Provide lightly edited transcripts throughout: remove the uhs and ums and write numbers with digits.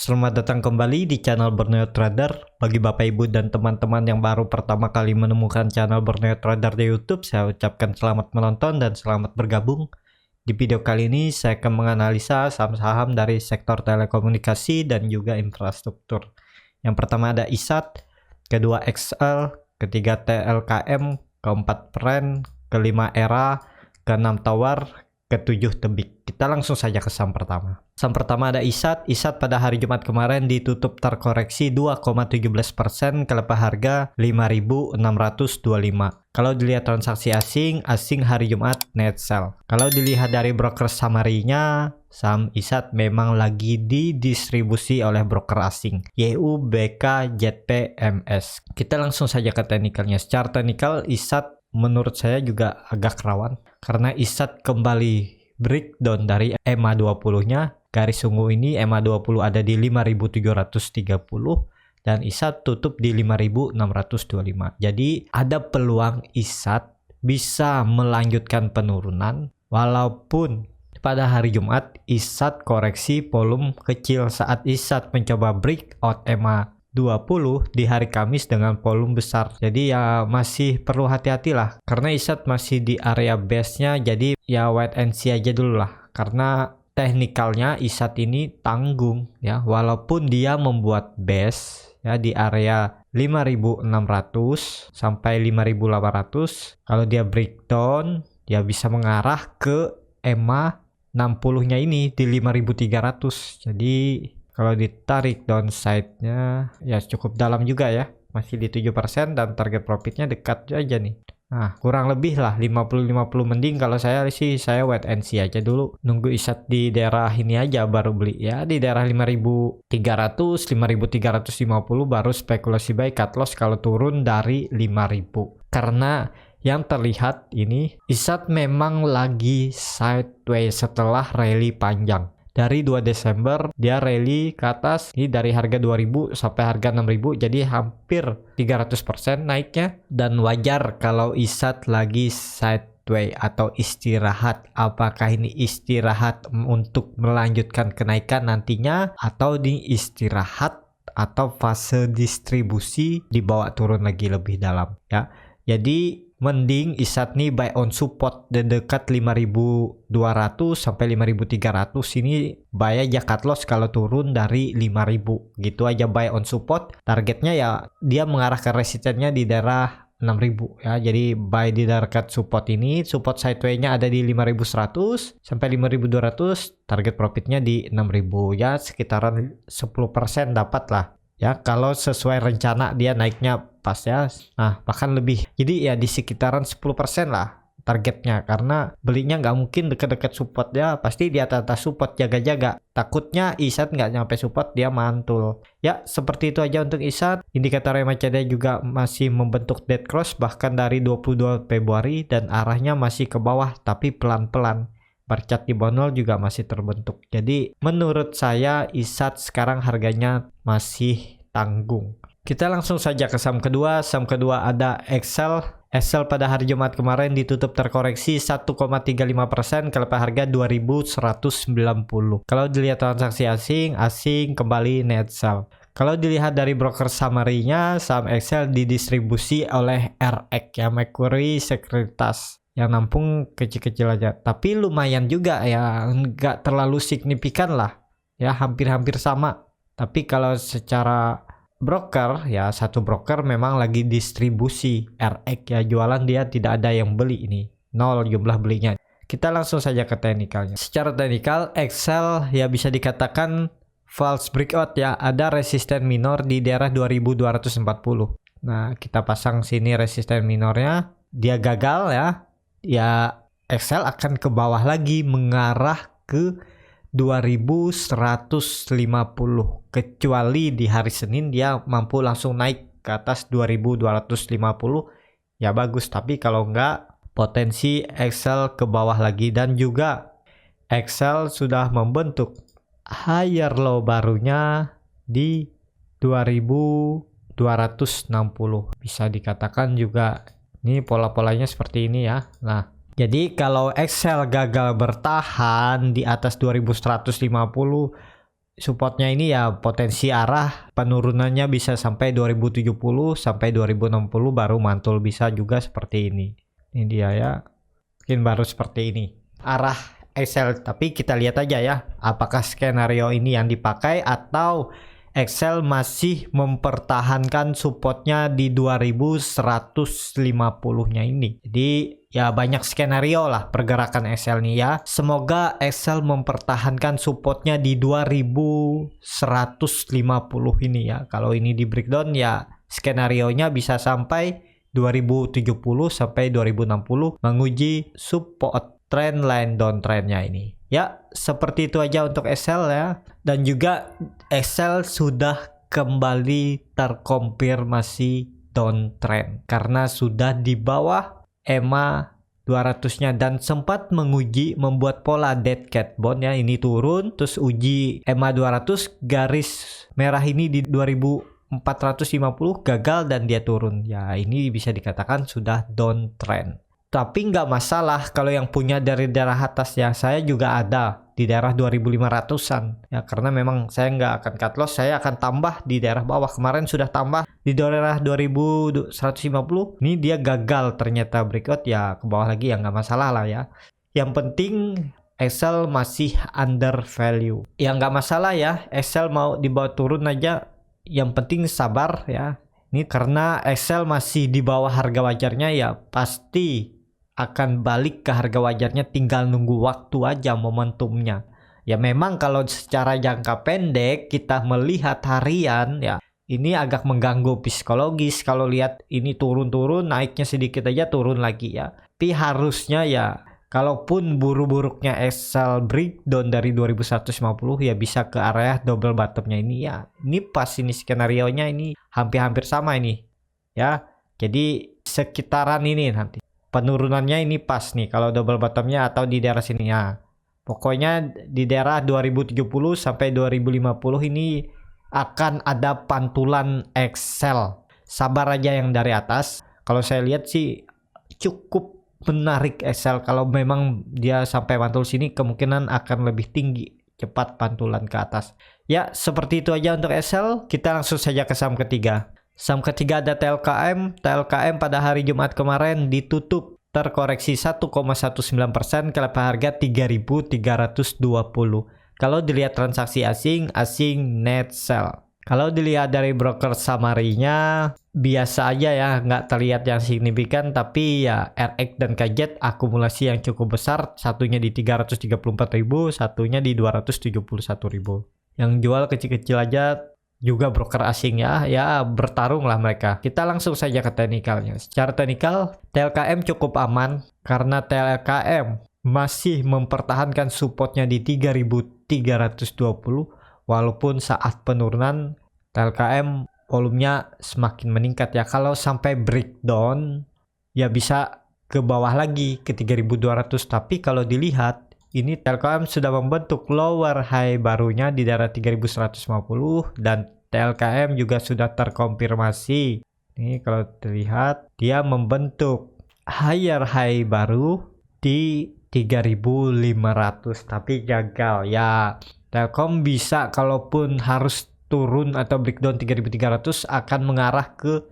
Selamat datang kembali di channel Borneo Trader. Bagi Bapak Ibu dan teman-teman yang baru pertama kali menemukan channel Borneo Trader di YouTube, saya ucapkan selamat menonton dan selamat bergabung. Di video kali ini saya akan menganalisa saham-saham dari sektor telekomunikasi dan juga infrastruktur. Yang pertama ada ISAT, kedua XL, ketiga TLKM, keempat Pren, kelima Era, keenam Tower, ketujuh Tebik. Kita langsung saja ke saham pertama. Saham pertama ada ISAT. ISAT pada hari Jumat kemarin ditutup terkoreksi 2,17% ke lepas harga 5.625. Kalau dilihat transaksi asing hari Jumat net sell. Kalau dilihat dari broker summary-nya, saham ISAT memang lagi didistribusi oleh broker asing, YU, BK, ZP, MS. Kita langsung saja ke teknikalnya. Secara teknikal ISAT menurut saya juga agak rawan karena ISAT kembali breakdown dari EMA 20-nya. Garis ungu ini EMA 20 ada di 5.730 dan ISAT tutup di 5.625. Jadi ada peluang ISAT bisa melanjutkan penurunan walaupun pada hari Jumat ISAT koreksi volume kecil saat ISAT mencoba breakout EMA 20 di hari Kamis dengan volume besar. Jadi ya masih perlu hati-hati lah karena ISAT masih di area base-nya, jadi ya wait and see aja dulu lah karena teknikalnya ISAT ini tanggung ya, walaupun dia membuat base ya di area 5.600 sampai 5.800. Kalau dia breakdown dia bisa mengarah ke EMA 60-nya ini di 5.300. Jadi kalau ditarik downside-nya ya cukup dalam juga ya, masih di 7% dan target profitnya dekat aja nih. Nah, kurang lebih lah 50-50. Mending kalau saya sih saya wait and see aja dulu. Nunggu ISAT di daerah ini aja baru beli ya, di daerah 5.300, 5.350 baru spekulasi buy, cut loss kalau turun dari 5.000. Karena yang terlihat ini ISAT memang lagi sideways setelah rally panjang. Dari 2 Desember dia rally ke atas, ini dari harga 2.000 sampai harga 6.000, jadi hampir 300% naiknya. Dan wajar kalau ISAT lagi sideways atau istirahat. Apakah ini istirahat untuk melanjutkan kenaikan nantinya atau di istirahat atau fase distribusi dibawa turun lagi lebih dalam ya. Jadi mending ISAT nih buy on support di dekat 5.200 sampai 5.300. Ini buy aja, cut loss kalau turun dari 5.000. Gitu aja buy on support. Targetnya ya dia mengarah ke resistennya di daerah 6.000 ya. Jadi buy di dekat support ini. Support sideways-nya ada di 5.100 sampai 5.200. Target profitnya di 6.000 ya, sekitaran 10% dapat lah. Ya, kalau sesuai rencana dia naiknya pas ya, nah bahkan lebih. Jadi ya di sekitaran 10% lah targetnya, karena belinya nggak mungkin dekat-dekat support ya, pasti di atas support, jaga-jaga. Takutnya ISAT nggak nyampe support dia mantul. Ya seperti itu aja untuk ISAT. Indikator MACD juga masih membentuk dead cross bahkan dari 22 Februari dan arahnya masih ke bawah tapi pelan-pelan. Barcat di bawah 0 juga masih terbentuk. Jadi menurut saya ISAT sekarang harganya masih tanggung. Kita langsung saja ke saham kedua. Saham kedua ada XL. XL pada hari Jumat kemarin ditutup terkoreksi 1,35% ke lepas harga 2.190. Kalau dilihat transaksi asing kembali net sell. Kalau dilihat dari broker summary-nya, saham XL didistribusi oleh RX ya, Mercury Sekuritas, yang nampung kecil-kecil aja, tapi lumayan juga ya, nggak terlalu signifikan lah ya, hampir-hampir sama. Tapi kalau secara broker ya, satu broker memang lagi distribusi RX ya, jualan dia tidak ada yang beli, ini nol jumlah belinya. Kita langsung saja ke teknikalnya. Secara teknikal XL ya bisa dikatakan false breakout ya, ada resisten minor di daerah 2.240. Nah kita pasang sini resisten minornya, dia gagal ya XL akan ke bawah lagi mengarah ke 2.150, kecuali di hari Senin dia mampu langsung naik ke atas 2.250 ya bagus. Tapi kalau enggak, potensi XL ke bawah lagi. Dan juga XL sudah membentuk higher low barunya di 2.260. Bisa dikatakan juga ini pola-polanya seperti ini ya. Nah, jadi kalau XL gagal bertahan di atas 2150 supportnya ini ya potensi arah penurunannya bisa sampai 2070 sampai 2060 baru mantul, bisa juga seperti ini. Ini dia ya, mungkin baru seperti ini arah Excel, tapi kita lihat aja ya apakah skenario ini yang dipakai atau Excel masih mempertahankan supportnya di 2150-nya ini. Jadi ya banyak skenario lah pergerakan Excel nih ya. Semoga Excel mempertahankan supportnya di 2150 ini ya. Kalau ini di breakdown ya skenarionya bisa sampai 2070 sampai 2060 menguji support trendline downtrendnya ini. Ya, seperti itu aja untuk Excel ya. Dan juga Excel sudah kembali terkonfirmasi downtrend karena sudah di bawah EMA 200-nya dan sempat menguji membuat pola dead cat bone ya. Ini turun terus uji EMA 200, garis merah ini di 2450 gagal dan dia turun. Ya, ini bisa dikatakan sudah downtrend. Tapi nggak masalah kalau yang punya dari daerah atas ya. Saya juga ada di daerah 2500-an ya, karena memang saya nggak akan cut loss, saya akan tambah di daerah bawah. Kemarin sudah tambah di daerah 2150, ini dia gagal ternyata breakout ya, ke bawah lagi ya nggak masalah lah ya. Yang penting Excel masih under value ya, nggak masalah ya, Excel mau dibawa turun aja, yang penting sabar ya. Ini karena Excel masih di bawah harga wajarnya ya, pasti akan balik ke harga wajarnya, tinggal nunggu waktu aja momentumnya. Ya memang kalau secara jangka pendek kita melihat harian ya, ini agak mengganggu psikologis kalau lihat ini turun-turun, naiknya sedikit aja turun lagi ya. Tapi harusnya ya, kalaupun buruk-buruknya Excel breakdown dari 2150 ya bisa ke area double bottomnya ini ya. Ini pas ini skenario-nya ini hampir-hampir sama ini ya. Jadi sekitaran ini nanti penurunannya ini pas nih kalau double bottomnya atau di daerah sini ya. Pokoknya di daerah 2070 sampai 2050 ini akan ada pantulan Excel. Sabar aja yang dari atas. Kalau saya lihat sih cukup menarik Excel. Kalau memang dia sampai mantul sini kemungkinan akan lebih tinggi cepat pantulan ke atas. Ya, seperti itu aja untuk Excel. Kita langsung saja ke saham ketiga. Saham ketiga ada TLKM. TLKM pada hari Jumat kemarin ditutup terkoreksi 1,19% ke level harga 3.320. Kalau dilihat transaksi asing net sell. Kalau dilihat dari broker summary-nya biasa aja ya, nggak terlihat yang signifikan, tapi ya RX dan KZ akumulasi yang cukup besar, satunya di 334.000, satunya di 271.000. Yang jual kecil-kecil aja juga broker asing ya bertarung lah mereka. Kita langsung saja ke teknikalnya. Secara teknikal TLKM cukup aman karena TLKM masih mempertahankan supportnya di 3.320 walaupun saat penurunan TLKM volumenya semakin meningkat ya. Kalau sampai breakdown ya bisa ke bawah lagi ke 3.200, tapi kalau dilihat ini TLKM sudah membentuk lower high barunya di daerah 3.150 dan TLKM juga sudah terkonfirmasi. Ini kalau terlihat dia membentuk higher high baru di 3.500 tapi gagal ya. Telkom bisa kalaupun harus turun atau breakdown 3.300 akan mengarah ke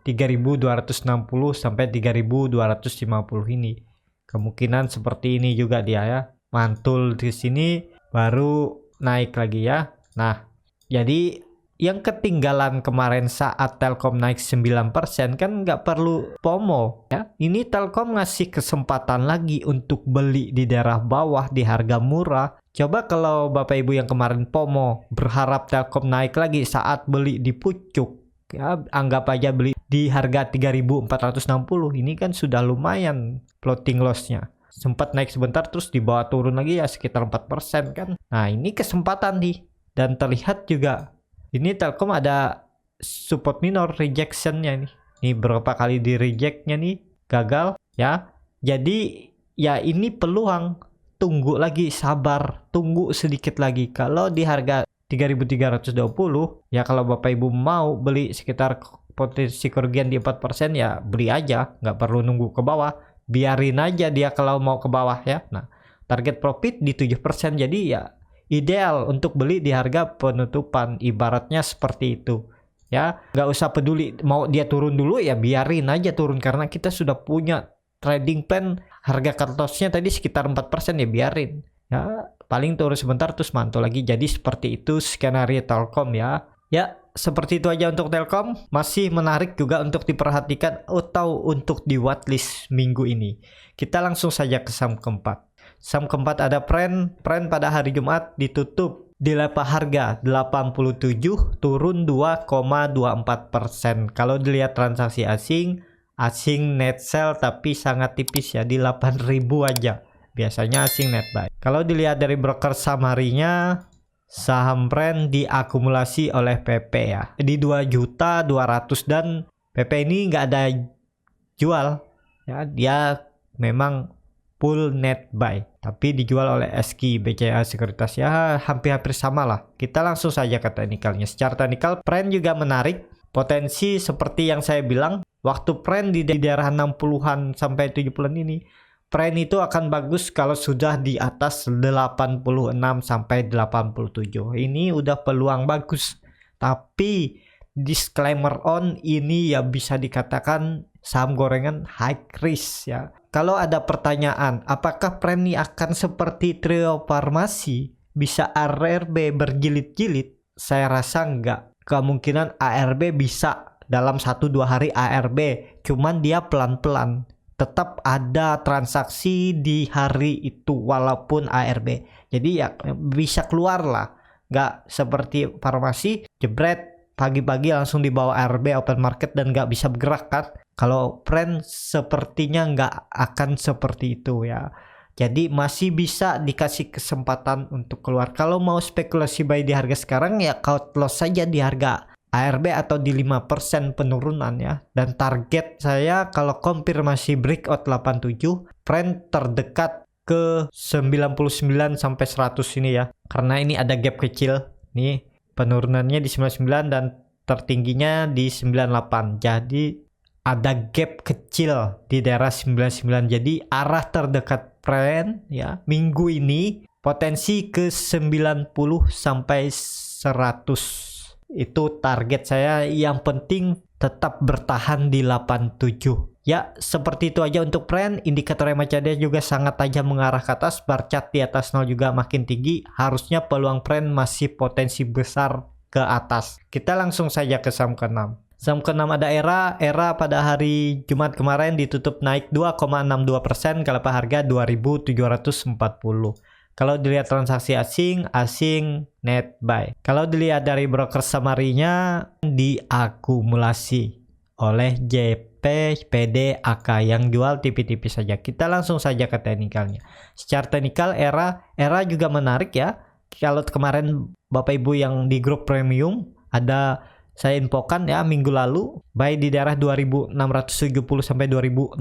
3.260 sampai 3.250 ini. Kemungkinan seperti ini juga dia ya. Mantul di sini baru naik lagi ya. Nah, jadi yang ketinggalan kemarin saat Telkom naik 9% kan nggak perlu FOMO ya. Ini Telkom ngasih kesempatan lagi untuk beli di daerah bawah di harga murah. Coba kalau Bapak Ibu yang kemarin FOMO berharap Telkom naik lagi saat beli di pucuk ya, anggap aja beli di harga 3.460, ini kan sudah lumayan floating loss-nya. Sempat naik sebentar terus dibawa turun lagi ya sekitar 4% kan. Nah ini kesempatan nih. Dan terlihat juga ini Telkom ada support minor rejection-nya nih. Ini berapa kali di reject-nya nih gagal ya. Jadi ya ini peluang. Tunggu lagi, sabar, tunggu sedikit lagi. Kalau di harga 3.320 ya, kalau Bapak Ibu mau beli sekitar potensi kerugian di 4% ya beli aja, nggak perlu nunggu ke bawah. Biarin aja dia kalau mau ke bawah ya. Nah, target profit di 7%, jadi ya ideal untuk beli di harga penutupan, ibaratnya seperti itu ya. Nggak usah peduli mau dia turun dulu, ya biarin aja turun, karena kita sudah punya trading plan harga cut loss-nya tadi sekitar 4%, ya biarin ya, paling turun sebentar terus mantul lagi. Jadi seperti itu skenario Telkom ya. Ya, seperti itu aja untuk Telkom. Masih menarik juga untuk diperhatikan atau untuk di watchlist minggu ini. Kita langsung saja ke saham keempat. Saham keempat ada Pren pada hari Jumat ditutup di level harga 87, turun 2,24%. Kalau dilihat transaksi asing net sell tapi sangat tipis ya, di 8.000 aja. Biasanya asing net buy. Kalau dilihat dari broker summary-nya, saham Pren diakumulasi oleh PP ya di 2.200.000, dan PP ini nggak ada jual ya, dia memang full net buy tapi dijual oleh SQ BCA Sekuritas ya, hampir-hampir sama lah. Kita langsung saja ke teknikalnya. Secara teknikal Pren juga menarik potensi seperti yang saya bilang waktu Pren di daerah 60-an sampai 70-an ini. Pren itu akan bagus kalau sudah di atas 86 sampai 87. Ini udah peluang bagus. Tapi disclaimer on, ini ya bisa dikatakan saham gorengan high risk ya. Kalau ada pertanyaan, apakah Pren ini akan seperti Trio Farmasi, bisa ARB berjilid-jilid? Saya rasa enggak. Kemungkinan ARB bisa dalam 1-2 hari ARB, cuman dia pelan-pelan. Tetap ada transaksi di hari itu walaupun ARB. Jadi ya bisa keluar lah. Nggak seperti farmasi, jebret pagi-pagi langsung dibawa ARB open market dan nggak bisa bergerak kan. Kalau Pren sepertinya nggak akan seperti itu ya. Jadi masih bisa dikasih kesempatan untuk keluar. Kalau mau spekulasi buy di harga sekarang ya cut loss saja di harga ARB atau di 5% penurunan ya. Dan target saya kalau konfirmasi breakout 87, Pren terdekat ke 99 sampai 100 ini ya. Karena ini ada gap kecil. Nih penurunannya di 99 dan tertingginya di 98. Jadi ada gap kecil di daerah 99. Jadi arah terdekat Pren ya minggu ini potensi ke 90 sampai 100. Itu target saya. Yang penting tetap bertahan di 87. Ya, seperti itu aja untuk Pren. Indikator MACD juga sangat tajam mengarah ke atas. Bar chart di atas 0 juga makin tinggi. Harusnya peluang Pren masih potensi besar ke atas. Kita langsung saja ke saham ke-6. Saham ke-6 ada Era pada hari Jumat kemarin ditutup naik 2,62% ke level harga 2.740. Kalau dilihat transaksi asing net buy. Kalau dilihat dari broker summary-nya diakumulasi oleh JP, PD, AK yang jual tipis-tipis saja. Kita langsung saja ke teknikalnya. Secara teknikal Era juga menarik ya. Kalau kemarin Bapak Ibu yang di grup premium ada saya infokan ya minggu lalu buy di daerah 2670 sampai 2640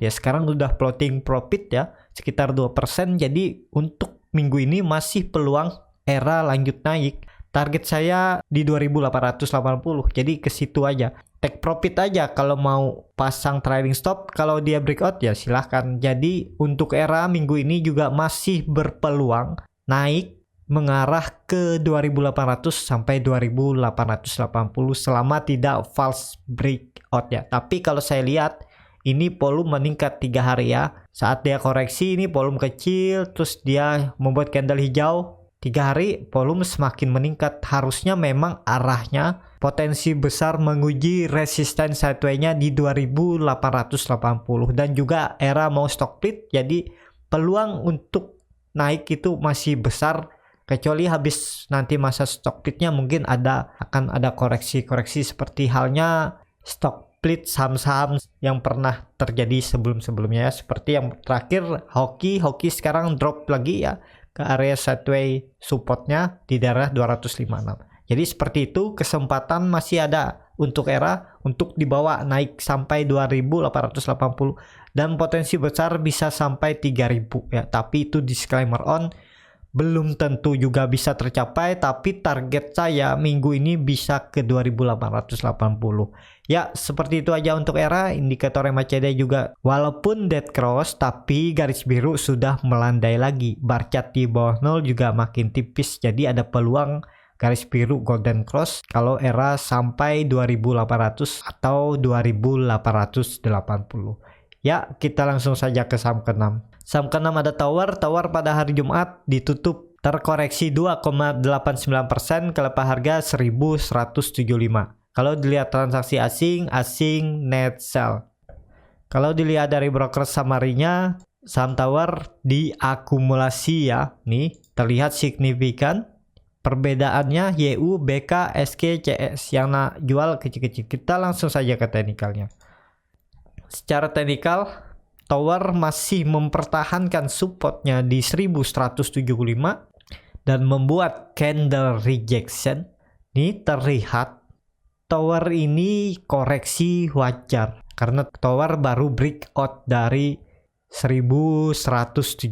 ya, sekarang udah floating profit ya sekitar 2%. Jadi untuk minggu ini masih peluang Era lanjut naik. Target saya di 2880. Jadi ke situ aja. Take profit aja kalau mau pasang trading stop. Kalau dia breakout ya silahkan. Jadi untuk Era minggu ini juga masih berpeluang naik mengarah ke 2800 sampai 2880 selama tidak false breakout ya. Tapi kalau saya lihat ini volume meningkat 3 hari ya. Saat dia koreksi ini volume kecil, terus dia membuat candle hijau 3 hari, volume semakin meningkat. Harusnya memang arahnya potensi besar menguji resisten sideway-nya di 2880 dan juga Era mau stock split. Jadi peluang untuk naik itu masih besar. Kecuali habis nanti masa stock splitnya mungkin akan ada koreksi-koreksi seperti halnya stock split saham-saham yang pernah terjadi sebelum-sebelumnya ya. Seperti yang terakhir Hoki sekarang drop lagi ya ke area sideway supportnya di daerah 256. Jadi seperti itu, kesempatan masih ada untuk Era untuk dibawa naik sampai 2880 dan potensi besar bisa sampai 3000 ya. Tapi itu disclaimer on, belum tentu juga bisa tercapai, tapi target saya minggu ini bisa ke 2880. Ya, seperti itu aja untuk ERA. Indikator MACD juga walaupun dead cross tapi garis biru sudah melandai lagi. Bar chart di bawah 0 juga makin tipis, jadi ada peluang garis biru golden cross kalau ERA sampai 2800 atau 2880. Ya, kita langsung saja ke saham ke-6. Saham ke-6 ada Tower. Tower pada hari Jumat ditutup terkoreksi 2,89%, kelepas harga 1175. Kalau dilihat transaksi asing net sell. Kalau dilihat dari broker summary-nya, saham Tower diakumulasi ya. Nih, terlihat signifikan. Perbedaannya YU, BK, SK, CS yang jual kecil-kecil. Kita langsung saja ke teknikalnya. Secara teknikal, Tower masih mempertahankan supportnya di 1175 dan membuat candle rejection. Nih terlihat Tower ini koreksi wajar karena Tower baru breakout dari 1175.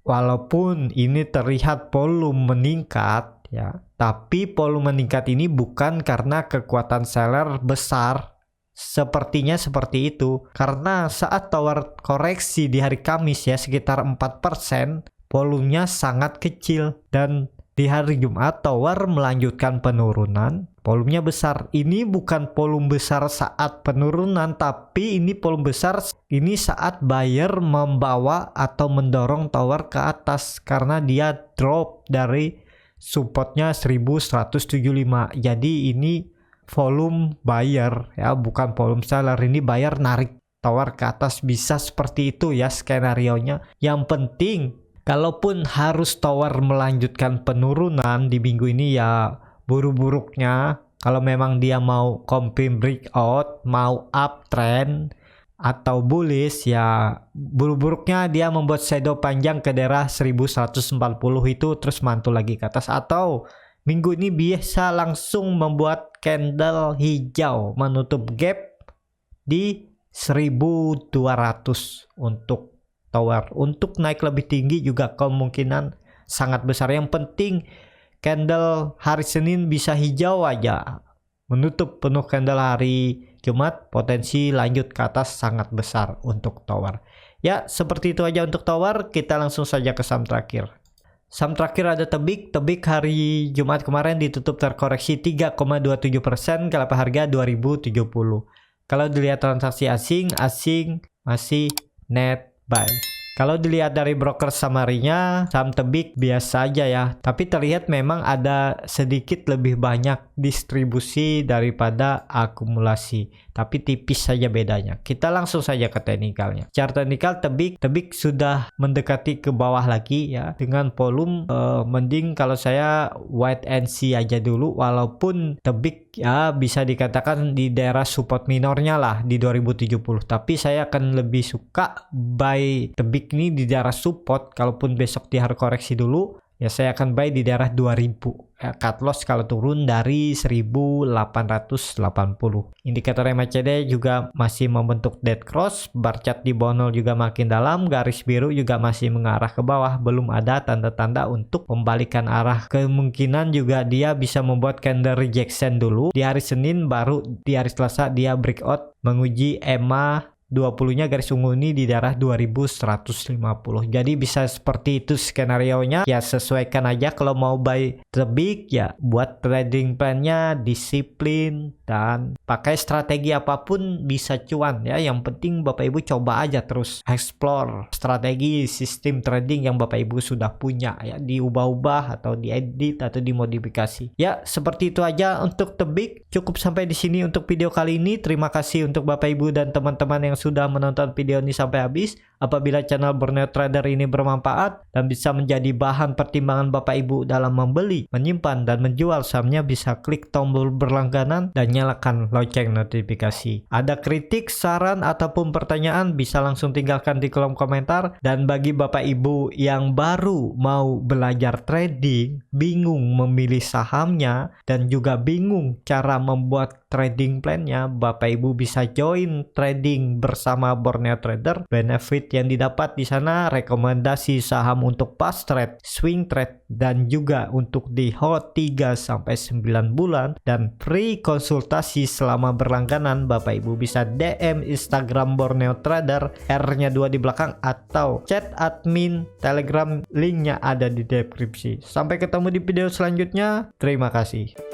Walaupun ini terlihat volume meningkat ya, tapi volume meningkat ini bukan karena kekuatan seller besar. Sepertinya seperti itu karena saat Tower koreksi di hari Kamis ya sekitar 4%, volumenya sangat kecil, dan di hari Jumat Tower melanjutkan penurunan, volumenya besar. Ini bukan volume besar saat penurunan, tapi ini volume besar ini saat buyer membawa atau mendorong Tower ke atas karena dia drop dari supportnya 1175. Jadi ini volume buyer ya, bukan volume seller. Ini buyer narik Tower ke atas, bisa seperti itu ya skenarionya. Yang penting kalaupun harus Tower melanjutkan penurunan di minggu ini ya, buruk-buruknya kalau memang dia mau confirm breakout, mau uptrend atau bullish ya, buruk-buruknya dia membuat shadow panjang ke daerah 1140 itu terus mantul lagi ke atas, atau minggu ini bisa langsung membuat candle hijau menutup gap di 1200 untuk Tower. Untuk naik lebih tinggi juga kemungkinan sangat besar. Yang penting candle hari Senin bisa hijau aja, menutup penuh candle hari Jumat, potensi lanjut ke atas sangat besar untuk Tower. Ya, seperti itu aja untuk Tower. Kita langsung saja ke saham terakhir. Saham terakhir ada Tebik. Tebik hari Jumat kemarin ditutup terkoreksi 3,27%, kelepas harga 2070. Kalau dilihat transaksi asing masih net buy. Kalau dilihat dari broker summary-nya, saham Tebik biasa aja ya, tapi terlihat memang ada sedikit lebih banyak distribusi daripada akumulasi, tapi tipis saja bedanya. Kita langsung saja ke teknikalnya. Secara teknikal Tebik sudah mendekati ke bawah lagi ya, dengan volume mending kalau saya wait and see aja dulu, walaupun Tebik ya bisa dikatakan di daerah support minornya lah di 2070, tapi saya akan lebih suka buy Tebik ini di daerah support. Kalaupun besok dia harus koreksi dulu ya, saya akan buy di daerah 2000 ya, cut loss kalau turun dari 1880. Indikator MACD juga masih membentuk dead cross, bar chart di bawah 0 juga makin dalam, garis biru juga masih mengarah ke bawah, belum ada tanda-tanda untuk membalikan arah. Kemungkinan juga dia bisa membuat candle rejection dulu di hari Senin, baru di hari Selasa dia breakout menguji EMA 20-nya garis ungu ini di daerah 2150. Jadi bisa seperti itu skenario-nya. Ya sesuaikan aja, kalau mau buy Tebik ya buat trading plan-nya disiplin dan pakai strategi apapun bisa cuan ya. Yang penting Bapak Ibu coba aja terus explore strategi sistem trading yang Bapak Ibu sudah punya ya, diubah-ubah atau diedit atau dimodifikasi. Ya seperti itu aja untuk Tebik. Cukup sampai di sini untuk video kali ini. Terima kasih untuk Bapak Ibu dan teman-teman yang sudah menonton video ini sampai habis. Apabila channel Borneo Trader ini bermanfaat dan bisa menjadi bahan pertimbangan Bapak Ibu dalam membeli, menyimpan, dan menjual sahamnya, bisa klik tombol berlangganan dan nyalakan lonceng notifikasi. Ada kritik, saran, ataupun pertanyaan bisa langsung tinggalkan di kolom komentar. Dan bagi Bapak Ibu yang baru mau belajar trading, bingung memilih sahamnya, dan juga bingung cara membuat trading plan-nya, Bapak Ibu bisa join trading bersama Borneo Trader. Benefit yang didapat di sana rekomendasi saham untuk fast trade, swing trade, dan juga untuk di hold 3 sampai 9 bulan dan free konsultasi selama berlangganan. Bapak Ibu bisa DM Instagram Borneo Trader, R-nya 2 di belakang, atau chat admin Telegram, linknya ada di deskripsi. Sampai ketemu di video selanjutnya. Terima kasih.